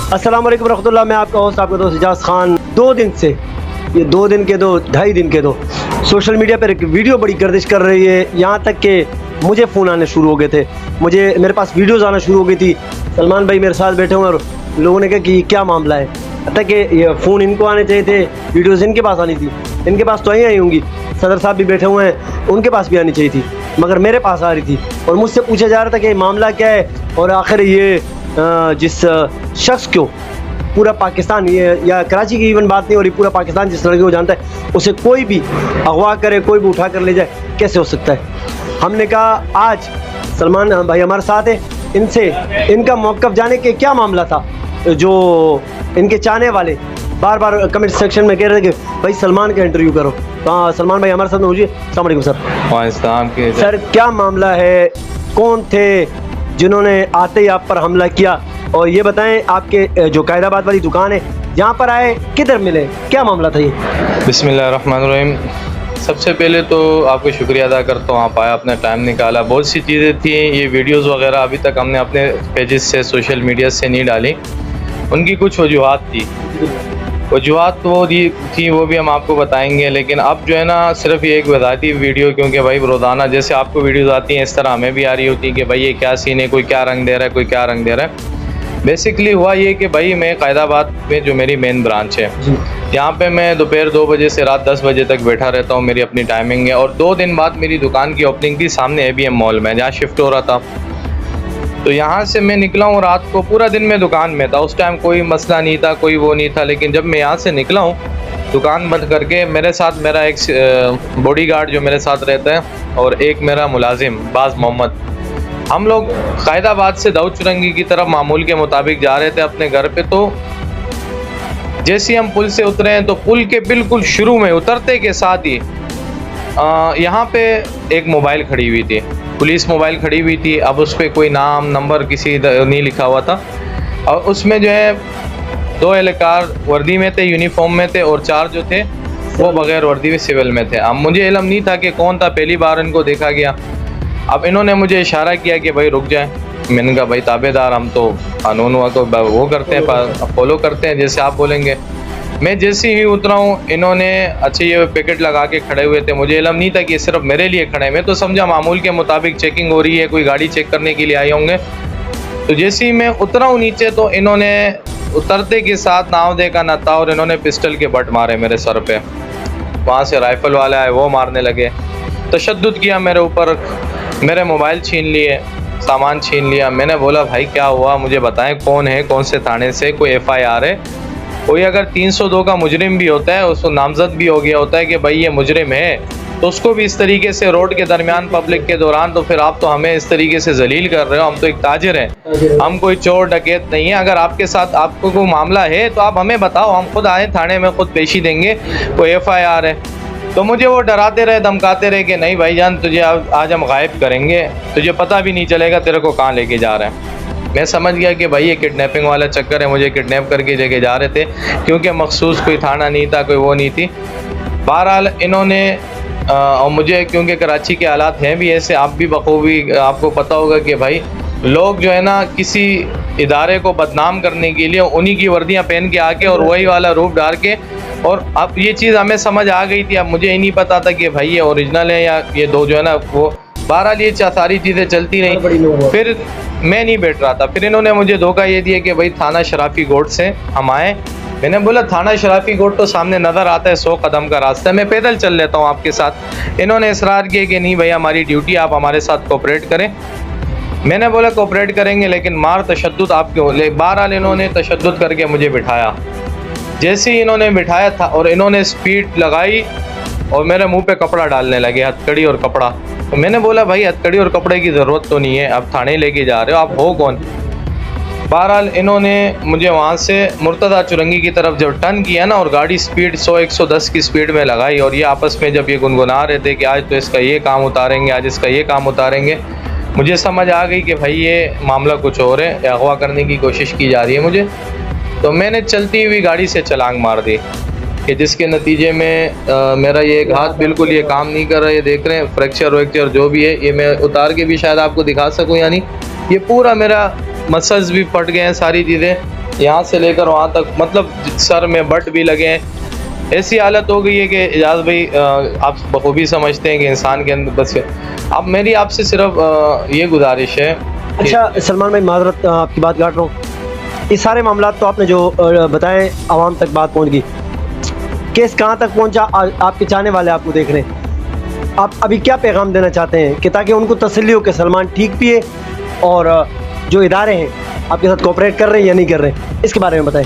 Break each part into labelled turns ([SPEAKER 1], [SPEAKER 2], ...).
[SPEAKER 1] अस्सलाम वालेकुम रहमतुल्लाह। मैं आपका होस्ट आपका दोस्त इजाज़ खान। 2 दिन से, ये 2 दिन के 2 ढाई दिन के 2 सोशल मीडिया पर एक वीडियो बड़ी गर्दिश कर रही है। यहाँ तक कि मुझे फ़ोन आने शुरू हो गए थे, मेरे पास वीडियोज़ आना शुरू हो गई थी। सलमान भाई मेरे साथ बैठे हुए और लोगों ने कहा कि क्या मामला है। हत्ता कि ये फ़ोन इनको आने चाहिए थे, वीडियोज़ इनके पास आनी थी। इनके पास तो आई होंगी, सदर साहब भी बैठे हुए हैं, उनके पास भी आनी चाहिए थी, मगर मेरे पास आ रही थी। और मुझसे पूछा जा रहा था कि मामला क्या है और आखिर ये जिस शख्स को पूरा पाकिस्तान, ये या कराची की इवन बात नहीं हो रही, पूरा पाकिस्तान जिस लड़के को जानता है, उसे कोई भी अगवा करे, कोई भी उठा कर ले जाए, कैसे हो सकता है। हमने कहा आज सलमान भाई हमारे साथ है, इनसे इनका मौक़िफ़ जाने के क्या मामला था। जो इनके चाहने वाले बार बार कमेंट सेक्शन में कह रहे थे कि भाई सलमान का इंटरव्यू करो, तो हाँ सलमान भाई हमारे साथ में। अस्सलाम वालेकुम सर।
[SPEAKER 2] पाकिस्तान के
[SPEAKER 1] सर क्या मामला है, कौन थे जिन्होंने आते ही आप पर हमला किया, और ये बताएं आपके जो कायदाबाद वाली दुकान है यहाँ पर आए किधर मिले, क्या मामला था ये।
[SPEAKER 2] बिस्मिल्लाहिर्रहमानिर्रहीम। सबसे पहले तो आपको शुक्रिया अदा करता हूँ, आप आए, अपना टाइम निकाला। बहुत सी चीज़ें थी, ये वीडियोस वगैरह अभी तक हमने अपने पेजेस से, सोशल मीडिया से नहीं डाली। उनकी कुछ वजूहात थी, वजूहात वो थी वो भी हम आपको बताएंगे। लेकिन अब जो है ना, सिर्फ ये एक वजाती वीडियो, क्योंकि भाई रोज़ाना जैसे आपको वीडियोज़ आती हैं इस तरह हमें भी आ रही होती है कि भाई ये क्या सीन है, कोई क्या रंग दे रहा है, कोई क्या रंग दे रहा है। बेसिकली हुआ ये कि भाई मैं कायदाबाद में जो मेरी मेन ब्रांच है, यहाँ पे मैं दोपहर 2 बजे से रात 10 बजे तक बैठा रहता हूँ, मेरी अपनी टाइमिंग है। और 2 दिन बाद मेरी दुकान की ओपनिंग थी सामने ABM मॉल में, जहाँ शिफ्ट हो रहा था। तो यहाँ से मैं निकला हूँ रात को, पूरा दिन मैं दुकान में था। उस टाइम कोई मसला नहीं था, कोई वो नहीं था। लेकिन जब मैं यहाँ से निकला हूँ दुकान बंद करके, मेरे साथ मेरा एक बॉडीगार्ड जो मेरे साथ रहता है और एक मेरा मुलाजिम बाज मोहम्मद, हम लोग कायदाबाद से दाऊद चुरंगी की तरफ मामूल के मुताबिक जा रहे थे अपने घर पे। तो जैसे हम पुल से उतरे हैं, तो पुल के बिल्कुल शुरू में उतरते के साथ ही यहाँ पे एक मोबाइल खड़ी हुई थी, पुलिस मोबाइल खड़ी हुई थी। अब उस पर कोई नाम नंबर किसी नहीं लिखा हुआ था, और उसमें जो है 2 एहलकार वर्दी में थे, यूनिफॉर्म में थे, और 4 जो थे वो बगैर वर्दी में सिविल में थे। अब मुझे इल्म नहीं था कि कौन था, पहली बार इनको देखा गया। अब इन्होंने मुझे इशारा किया कि भाई रुक जाए। मैंने कहा भाई ताबेदार, हम तो कानून हुआ को वो करते हैं, फॉलो करते हैं जैसे आप बोलेंगे। मैं जैसे ही उतरा हूँ, इन्होंने अच्छे ये पैकेट लगा के खड़े हुए थे। मुझे इल्म नहीं था कि सिर्फ मेरे लिए खड़े हैं, मैं तो समझा मामूल के मुताबिक चेकिंग हो रही है, कोई गाड़ी चेक करने के लिए आए होंगे। तो जैसे ही मैं उतरा हूँ नीचे, तो इन्होंने उतरते के साथ नाव देखा न था, और इन्होंने पिस्टल के बट मारे मेरे सर पे। वहाँ से राइफल वाला है वो मारने लगे, तशद्दुद किया मेरे ऊपर, मेरे मोबाइल छीन लिए, सामान छीन लिया। मैंने बोला भाई क्या हुआ, मुझे बताएं, कौन है, कौन से थाने से, कोई FIR है, कोई अगर 302 का मुजरिम भी होता है, उसको नामजद भी हो गया होता है कि भाई ये मुजरिम है, तो उसको भी इस तरीके से रोड के दरमियान पब्लिक के दौरान, तो फिर आप तो हमें इस तरीके से जलील कर रहे हो। हम तो एक ताजिर हैं, हम कोई चोर डकैत नहीं है। अगर आपके साथ आपको कोई मामला है तो आप हमें बताओ, हम खुद आए थाने में, खुद पेशी देंगे, कोई FIR है। तो मुझे वो डराते रहे, धमकाते रहे कि नहीं भाईजान तुझे आज हम गायब करेंगे, तुझे पता भी नहीं चलेगा तेरे को कहाँ लेके जा रहे हैं। मैं समझ गया कि भाई ये किडनैपिंग वाला चक्कर है, मुझे किडनैप करके लेके जा रहे थे, क्योंकि मखसूस कोई थाना नहीं था, कोई वो नहीं थी। बहरहाल इन्होंने और मुझे, क्योंकि कराची के हालात हैं भी ऐसे, आप भी बखूबी आपको पता होगा कि भाई लोग जो है ना, किसी इदारे को बदनाम करने के लिए उन्हीं की वर्दियाँ पहन के आके और वही वाला रूप डाल के, और अब ये चीज़ हमें समझ आ गई थी। अब मुझे ही नहीं पता था कि भाई ये ओरिजिनल है या ये 2 जो है ना वो। बहरहाल ये सारी चीज़ें चलती रही, फिर मैं नहीं बैठ रहा था। फिर इन्होंने मुझे धोखा ये दिया कि भाई थाना शराफी कोर्ट से हम आए। मैंने बोला थाना शराफी कोर्ट तो सामने नज़र आता है, 100 कदम का रास्ता है, मैं पैदल चल लेता हूँ आपके साथ। इन्होंने इसरार किया कि नहीं भाई हमारी ड्यूटी, आप हमारे साथ कोऑपरेट करें। मैंने बोला कोऑपरेट करेंगे, लेकिन मार तशद्दुद आप क्यों। बहरहाल इन्होंने तशद्दुद करके मुझे बिठाया। जैसे ही इन्होंने बिठाया था और इन्होंने स्पीड लगाई और मेरे मुंह पे कपड़ा डालने लगे, हथकड़ी और कपड़ा। तो मैंने बोला भाई हथकड़ी और कपड़े की ज़रूरत तो नहीं है, अब थाने लेके जा रहे हो, आप हो कौन। बहरहाल इन्होंने मुझे वहाँ से मुर्तज़ा चुरंगी की तरफ जब टर्न किया ना, और गाड़ी स्पीड 100-110 की स्पीड में लगाई, और ये आपस में जब ये गुनगुना रहे थे कि आज तो इसका ये काम उतारेंगे, आज इसका ये काम उतारेंगे, मुझे समझ आ गई कि भाई ये मामला कुछ और है, अगवा करने की कोशिश की जा रही है मुझे। तो मैंने चलती हुई गाड़ी से छलांग मार दी, कि जिसके नतीजे में मेरा ये एक हाथ बिल्कुल ये काम नहीं कर रहा है। ये देख रहे हैं फ्रैक्चर वैक्चर जो भी है, ये मैं उतार के भी शायद आपको दिखा सकूं, यानी ये पूरा मेरा मसल्स भी फट गए हैं, सारी चीज़ें। यहाँ से लेकर वहाँ तक, मतलब सर में बट भी लगे हैं। ऐसी हालत हो गई है कि एजाज भाई आप बखूबी समझते हैं कि इंसान के अंदर बस। अब मेरी आपसे सिर्फ ये गुजारिश है।
[SPEAKER 1] अच्छा सलमान भाई, माजरत आपकी बात काट रहा हूँ, ये सारे मामला तो आपने जो बताए आवाम तक बात पहुँच गई, केस कहाँ तक पहुँचा, आपके चाहने वाले आपको देख रहे हैं, आप अभी क्या पैगाम देना चाहते हैं कि ताकि उनको तसल्ली हो कि सलमान ठीक भी है और जो इदारे हैं आपके साथ कोऑपरेट कर रहे हैं या नहीं कर रहे हैं, इसके बारे में बताएं।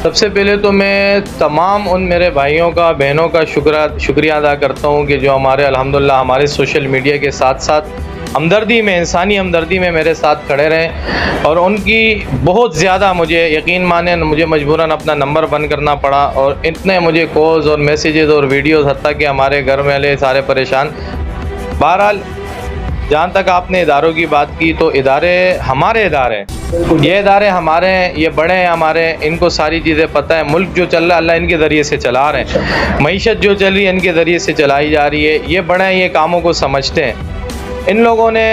[SPEAKER 2] सबसे पहले तो मैं तमाम उन मेरे भाइयों का, बहनों का शुक्रिया अदा करता हूँ कि जो हमारे अल्हम्दुलिल्लाह हमारे सोशल मीडिया के साथ साथ हमदर्दी में, इंसानी हमदर्दी में मेरे साथ खड़े रहें। और उनकी बहुत ज़्यादा, मुझे यकीन माने, मुझे मजबूरन अपना नंबर बंद करना पड़ा और इतने मुझे कॉल्स और मैसेजेस और वीडियोस, हत्ता कि हमारे घर वाले सारे परेशान। बहरहाल जहाँ तक आपने इदारों की बात की, तो इदारे हमारे इदारे हैं, ये इदारे हमारे हैं, ये बड़े हैं हमारे, इनको सारी चीज़ें पता है। मुल्क जो चल रहा है अल्लाह इनके ज़रिए से चला रहे हैं, मईशत जो चल रही है इनके ज़रिए से चलाई जा रही है। ये बड़े हैं, ये कामों को समझते हैं। इन लोगों ने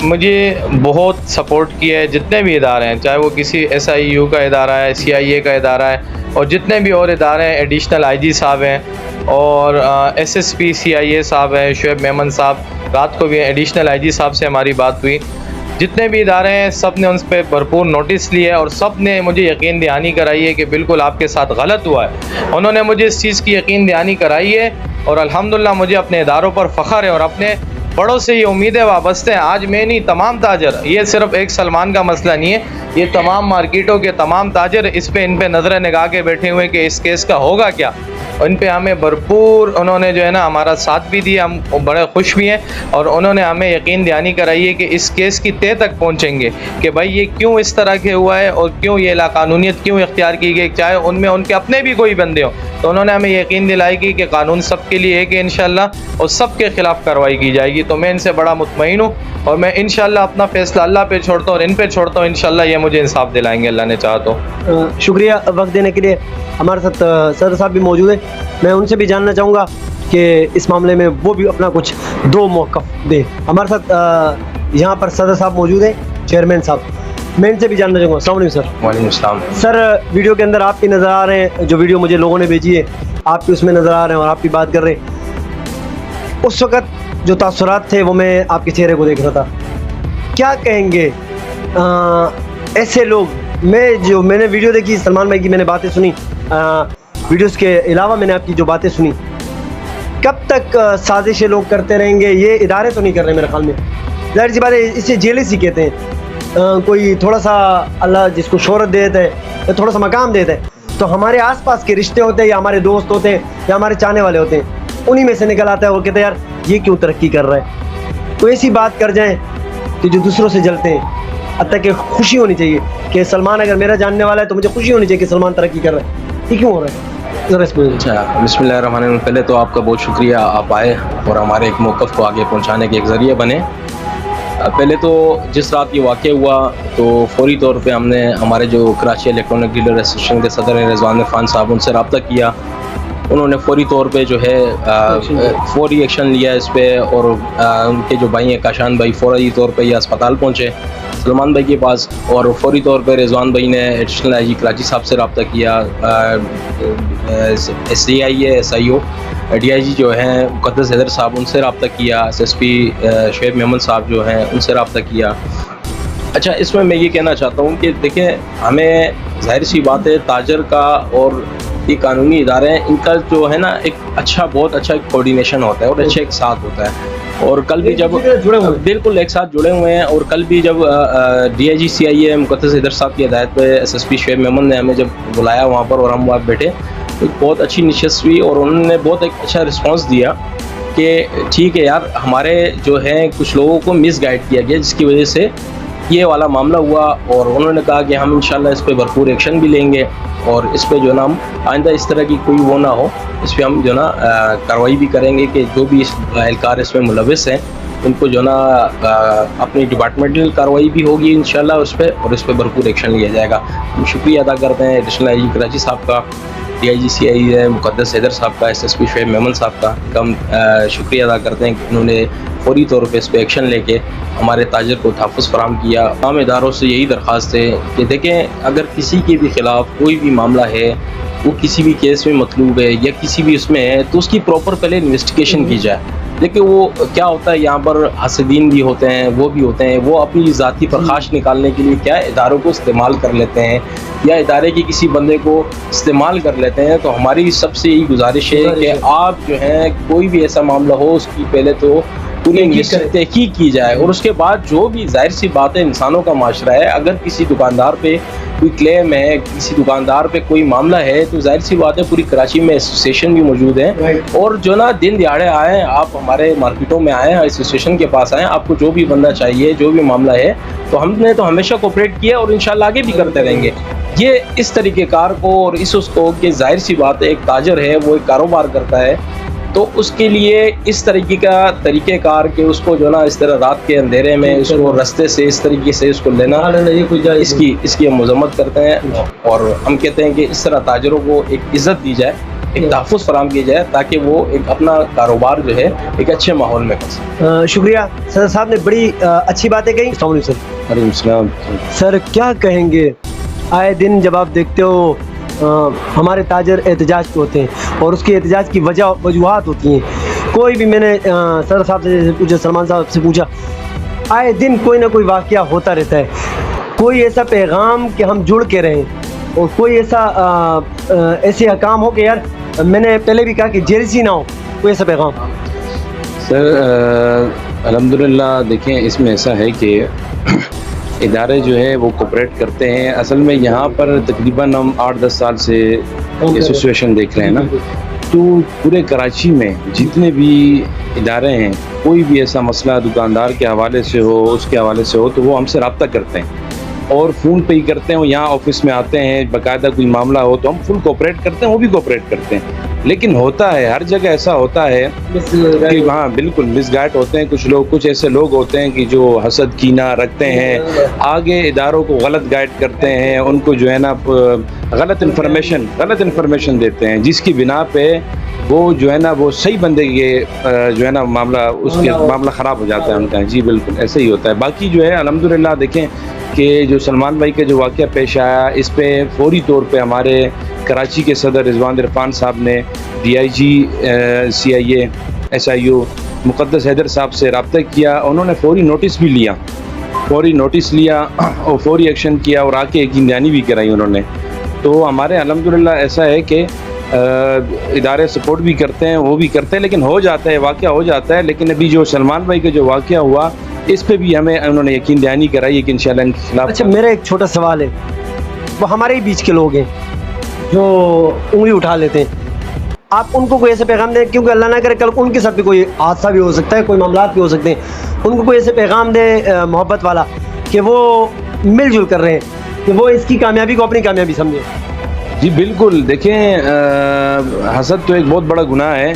[SPEAKER 2] मुझे बहुत सपोर्ट किया है, जितने भी इदारे हैं, चाहे वो किसी SIU का इदारा है, CIA का इदारा है, और जितने भी और इदारे हैं, एडिशनल IG साहब हैं और SSP CIA साहब हैं, शुएब मेमन साहब, रात को भी एडिशनल IG साहब से हमारी बात हुई। जितने भी इदारे हैं सब ने उन पर भरपूर नोटिस लिया है और सब ने मुझे यकीन दहानी कराई है कि बिल्कुल आपके साथ गलत हुआ है। उन्होंने मुझे इस चीज़ की यकीन दहानी कराई है और अल्हम्दुलिल्लाह मुझे अपने इदारों पर फ़ख्र है और अपने बड़ों से ये उम्मीदें वाबस्ते हैं। आज मैं नहीं, तमाम ताजर, ये सिर्फ एक सलमान का मसला नहीं है, ये तमाम मार्केटों के तमाम ताजर इस पे, इन पे नज़र निगाह के बैठे हुए कि इस केस का होगा क्या। इन पे हमें भरपूर उन्होंने जो है ना हमारा साथ भी दिया, हम बड़े खुश भी हैं और उन्होंने हमें यकीन दहानी कराई है कि इस केस की तह तक पहुंचेंगे कि भाई ये क्यों इस तरह के हुआ है और क्यों ये लाकानूनियत क्यों इख्तियार की गई, चाहे उनमें उनके अपने भी कोई बंदे हों। तो उन्होंने हमें यकीन दिलाई कि कानून सबके लिए एक है इंशाल्लाह, और सबके ख़िलाफ़ कार्रवाई की जाएगी। तो मैं इनसे बड़ा मुतमईन हूँ और मैं इंशाल्लाह अपना फ़ैसला अल्लाह पे छोड़ता हूँ और इन पे छोड़ता हूँ। इंशाल्लाह ये मुझे इंसाफ दिलाएंगे, अल्लाह ने चाहा तो।
[SPEAKER 1] शुक्रिया वक्त देने के लिए। हमारे साथ सदर साहब भी मौजूद हैं, मैं उनसे भी जानना चाहूँगा कि इस मामले में वो भी अपना कुछ दो मौक़िफ़ दें। हमारे साथ यहाँ पर सदर साहब मौजूद हैं, चेयरमैन साहब, मैं इनसे भी जानना चाहूँगा। अस्सलाम वालेकुम सर।
[SPEAKER 2] वालेकुम अस्सलाम।
[SPEAKER 1] सर, वीडियो के अंदर आप भी नज़र आ रहे हैं, जो वीडियो मुझे लोगों ने भेजी है आप भी उसमें नज़र आ रहे हैं और आप भी बात कर रहे हैं। उस वक़्त जो तासुरात थे वो मैं आपके चेहरे को देख रहा था, क्या कहेंगे ऐसे लोग? मैंने वीडियो देखी, सलमान भाई की मैंने बातें सुनी, वीडियोस के अलावा मैंने आपकी जो बातें सुनी, कब तक साजिशें लोग करते रहेंगे? ये इदारे तो नहीं कर रहे मेरे ख्याल में, जाहिर सी बात है, इसे जेलिस ही कहते हैं। कोई थोड़ा सा अल्लाह जिसको शोहरत दे देता है या थोड़ा सा मकाम देता है, तो हमारे आसपास के रिश्ते होते हैं या हमारे दोस्त होते हैं या हमारे चाहने वाले होते हैं, उन्हीं में से निकल आता है और कहते हैं यार ये क्यों तरक्की कर रहा है। तो ऐसी बात कर जाएँ कि जो दूसरों से जलते हैं, हत्ता कि खुशी होनी चाहिए कि सलमान अगर मेरा जानने वाला है तो मुझे खुशी होनी चाहिए कि सलमान तरक्की कर रहा है। ये क्यों हो रहा है? ज़रा इसको।
[SPEAKER 3] अच्छा, बिस्मिल्लाहिर्रहमानिर्रहीम। पहले तो आपका बहुत शुक्रिया, आप आए और हमारे एक मौक़िफ़ को आगे पहुंचाने के एक ज़रिए बने। पहले तो जिस रात ये वाक़या हुआ तो फौरी तौर पे हमने हमारे जो कराची इलेक्ट्रॉनिक डीलर एसोसिएशन के सदर हैं रिजवान इरफान साहब, उनसे रब्ता किया। उन्होंने फौरी तौर पे जो है फौरी एक्शन लिया इस पर और उनके जो भाई हैं काशान भाई फौरी तौर पे ये अस्पताल पहुँचे सलमान भाई के पास, और फौरी तौर पे रिजवान भाई ने एडिशनल IG कराची साहब से रब्ता किया। CIA SIO DIG जो हैं मुक़द्दस हैदर साहब, उनसे रब्ता किया। SSP शुएब मेमन साहब जो हैं उनसे रब्ता किया। अच्छा, इसमें मैं ये कहना चाहता हूँ कि देखें, हमें ज़ाहिर सी बात है ताजर का और ये कानूनी इदारे हैं, इनका जो है ना एक अच्छा, बहुत अच्छा कोऑर्डिनेशन होता है और अच्छा एक साथ होता है। और कल भी जब बिल्कुल एक साथ जुड़े हुए हैं, और कल भी जब DIG CIA मुक़द्दस हैदर साहब की हिदायत पे SSP शुएब मेमन ने हमें जब बुलाया वहाँ पर और हम वहाँ बैठे, तो बहुत अच्छी नशस्त हुई और उन्होंने बहुत एक अच्छा रिस्पॉन्स दिया कि ठीक है यार, हमारे जो है कुछ लोगों को मिसगाइड किया गया जिसकी वजह से ये वाला मामला हुआ, और उन्होंने कहा कि हम इंशाल्लाह इस पर भरपूर एक्शन भी लेंगे और इस पर जो ना हम आइंदा इस तरह की कोई वो ना हो, इस पर हम जो ना कार्रवाई भी करेंगे कि जो भी इस एहलकार इसमें मुलविस हैं उनको जो ना अपनी डिपार्टमेंटल कार्रवाई भी होगी इंशाल्लाह उस पर, और इस पर भरपूर एक्शन लिया जाएगा। हम शुक्रिया अदा करते हैं एडिशनल IG कराची साहब का, DIG CIA मुक़द्दस हैदर साहब का, SSP शुएब मेमन साहब का हम शुक्रिया अदा करते हैं कि उन्होंने फौरी तौर पर इस पर एक्शन लेके हमारे ताजर को तहफ़्फ़ुज़ फराहम किया। तमाम इदारों से यही दरख्वास्त है कि देखें, अगर किसी के भी ख़िलाफ़ कोई भी मामला है, वो किसी भी केस में मतलूब है या किसी भी उसमें है, तो उसकी प्रॉपर पहले इन्वेस्टिगेशन की जाए। देखिए वो क्या होता है, यहाँ पर हसदीन भी होते हैं, वो भी होते हैं, वो अपनी ज़ाती प्रकाश निकालने के लिए क्या इदारों को इस्तेमाल कर लेते हैं या इदारे के किसी बंदे को इस्तेमाल कर लेते हैं। तो हमारी सबसे यही गुजारिश है कि आप जो है कोई भी ऐसा मामला हो, उसकी पहले तो पूरी तहकीक की जाए और उसके बाद जो भी, जाहिर सी बात है इंसानों का माशरा है, अगर किसी दुकानदार पे कोई क्लेम है, किसी दुकानदार पे कोई मामला है, तो जाहिर सी बात है पूरी कराची में एसोसिएशन भी मौजूद है और जो ना दिन दिहाड़े आए, आप हमारे मार्केटों में आए, एसोसिएशन के पास आए, आपको जो भी बंदा चाहिए, जो भी मामला है, तो हमने तो हमेशा कोऑपरेट किया और इंशाल्लाह आगे भी करते रहेंगे। ये इस तरीक़ेकार को और इस उसको कि जाहिर सी बात है एक ताजर है, वो एक कारोबार करता है, तो उसके लिए इस तरीके का तरीक़ेकार के उसको जो ना इस तरह रात के अंधेरे में उसको रास्ते से इस तरीके से उसको लेना, इसकी हम मजम्मत करते हैं और हम कहते हैं कि इस तरह ताजरों को एक इज़्ज़त दी जाए, एक तहफ़्फ़ुज़ फराहम की जाए, ताकि वो एक अपना कारोबार जो है एक अच्छे माहौल में कर सकें।
[SPEAKER 1] शुक्रिया सदर साहब ने बड़ी अच्छी बातें कही। अस्सलाम वालेकुम सर। सर क्या कहेंगे, आए दिन जब आप देखते हो हमारे ताजर एहतजाज पे होते हैं और उसके एहतजाज की वजूहात होती हैं, कोई भी, मैंने सदर साहब से पूछा, सलमान साहब से पूछा, आए दिन कोई ना कोई वाक़या होता रहता है, कोई ऐसा पैगाम कि हम जुड़ के रहें और कोई ऐसा ऐसे हकाम हो कि यार, मैंने पहले भी कहा कि जेलसी ना हो, कोई ऐसा पैगाम।
[SPEAKER 4] सर अल्हम्दुलिल्लाह, देखें इसमें ऐसा है कि इदारे जो है वो कोऑपरेट करते हैं। असल में यहाँ पर तकरीबन हम 8-10 साल से एसोसिएशन देख रहे हैं ना, तो पूरे कराची में जितने भी इदारे हैं, कोई भी ऐसा मसला दुकानदार के हवाले से हो, उसके हवाले से हो, तो वो हमसे रब्ता करते हैं और फ़ोन पे ही करते हैं। वो यहाँ ऑफिस में आते हैं, बाकायदा कोई मामला हो तो हम फुल कोऑपरेट करते हैं, वो भी कोऑपरेट करते हैं। लेकिन होता है, हर जगह ऐसा होता है कि हाँ बिल्कुल मिसगाइड होते हैं कुछ लोग, कुछ ऐसे लोग होते हैं कि जो हसद कीना रखते हैं, आगे इदारों को गलत गाइड करते हैं, उनको जो है ना गलत इन्फॉर्मेशन देते हैं, जिसकी बिना पे वो जो है ना वो सही बंदे के जो है ना मामला ख़राब हो जाता है उनका। जी बिल्कुल ऐसे ही होता है। बाकी जो है अल्हम्दुलिल्लाह देखें कि जो सलमान भाई का जो वाक़या पेश आया, इस पे फौरी तौर पे हमारे कराची के सदर रिजवान इरफान साहब ने DIG CIA SIO मुक़द्दस हैदर साहब से रब्ता किया। उन्होंने फौरी नोटिस भी लिया, और फौरी एक्शन किया और आके यकीन दहानी भी कराई उन्होंने। तो हमारे अल्हम्दुलिल्लाह ऐसा है कि इदारे सपोर्ट भी करते हैं, वो भी करते हैं, लेकिन हो जाता है, वाक़या हो जाता है। लेकिन अभी जो सलमान भाई का जो वाक़या हुआ, इस पे भी हमें उन्होंने यकीन दहानी कराई है कि इंशाल्लाह इनके खिलाफ।
[SPEAKER 1] अच्छा, मेरा एक छोटा सवाल है, वो हमारे ही बीच के लोग हैं जो उंगली उठा लेते हैं, आप उनको कोई ऐसे पैगाम दें, क्योंकि अल्लाह ना करे कल उनके साथ भी कोई हादसा भी हो सकता है, कोई मामला भी हो सकते हैं, उनको कोई ऐसे पैगाम दे मोहब्बत वाला कि वो मिलजुल कर रहे हैं, कि वो इसकी कामयाबी को अपनी कामयाबी समझें।
[SPEAKER 4] जी बिल्कुल, देखें हसद तो एक बहुत बड़ा गुनाह है,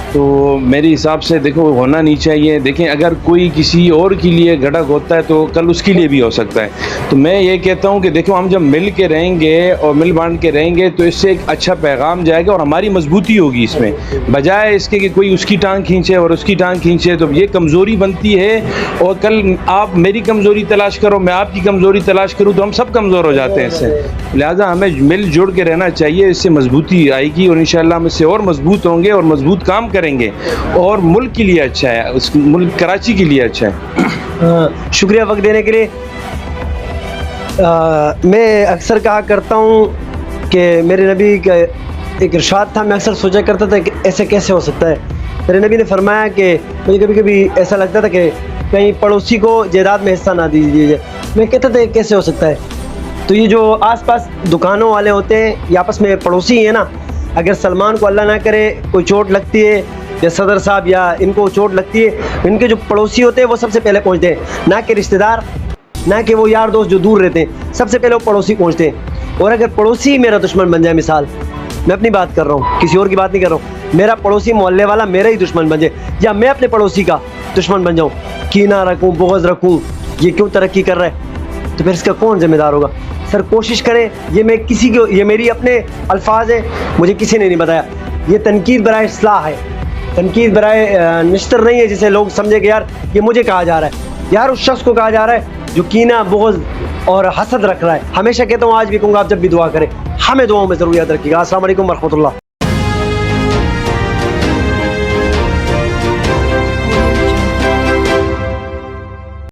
[SPEAKER 4] तो मेरे हिसाब से देखो होना नहीं चाहिए। देखें अगर कोई किसी और के लिए घटक होता है तो कल उसके लिए भी हो सकता है। तो मैं ये कहता हूँ कि देखो हम जब मिल के रहेंगे और मिल बांट के रहेंगे तो इससे एक अच्छा पैगाम जाएगा और हमारी मजबूती होगी इसमें, बजाय इसके कि कोई उसकी टांग खींचे और उसकी टांग खींचे, तो ये कमज़ोरी बनती है। और कल आप मेरी कमज़ोरी तलाश करो, मैं आपकी कमज़ोरी तलाश करूँ, तो हम सब कमज़ोर हो जाते हैं इससे। लिहाजा हमें मिलजुल के रहना चाहिए, इससे मजबूती आएगी और इंशाल्लाह हम इससे और मजबूत होंगे और मजबूत काम करेंगे और मुल्क के लिए अच्छा है, उस मुल्क कराची के लिए अच्छा है।
[SPEAKER 1] शुक्रिया वक्त देने के लिए। मैं अक्सर कहा करता हूँ कि मेरे नबी का एक इरशाद था, मैं अक्सर सोचा करता था कि ऐसे कैसे हो सकता है। मेरे नबी ने फरमाया कि मुझे कभी कभी ऐसा लगता था कि कहीं पड़ोसी को जायदाद में हिस्सा ना दीजिए। मैं कहता था कैसे हो सकता है। तो ये जो आसपास दुकानों वाले होते हैं, ये आपस में पड़ोसी हैं ना, अगर सलमान को अल्लाह ना करे कोई चोट लगती है या सदर साहब या इनको चोट लगती है, इनके जो पड़ोसी होते हैं वो सबसे पहले पहुंचते हैं, ना कि रिश्तेदार, ना कि वो यार दोस्त जो दूर रहते हैं, सबसे पहले वो पड़ोसी पहुंचते हैं। और अगर पड़ोसी मेरा दुश्मन बन जाए, मिसाल मैं अपनी बात कर रहा हूँ, किसी और की बात नहीं कर रहा हूँ, मेरा पड़ोसी मोहल्ले वाला मेरा ही दुश्मन बन जाए या मैं अपने पड़ोसी का दुश्मन बन जाऊँ, कीना रखूँ, बुग़्ज़ रखूँ, ये क्यों तरक्की कर रहा है, तो फिर इसका कौन जिम्मेदार होगा। सर कोशिश करें, ये मैं किसी को, ये मेरी अपने अल्फाज है, मुझे किसी ने नहीं बताया, ये तनकीद बराए इस्लाह है तनकीद बराए निश्तर नहीं है जिसे लोग समझे कि यार ये मुझे कहा जा रहा है। यार उस शख्स को कहा जा रहा है जो कीना, बुग़्ज़ और हसद रख रहा है। हमेशा कहता हूँ, आज भी कहूँगा, आप जब भी दुआ करें हमें दुआओं में ज़रूर याद रखिएगा। अस्सलाम वालेकुम व रहमतुल्लाह।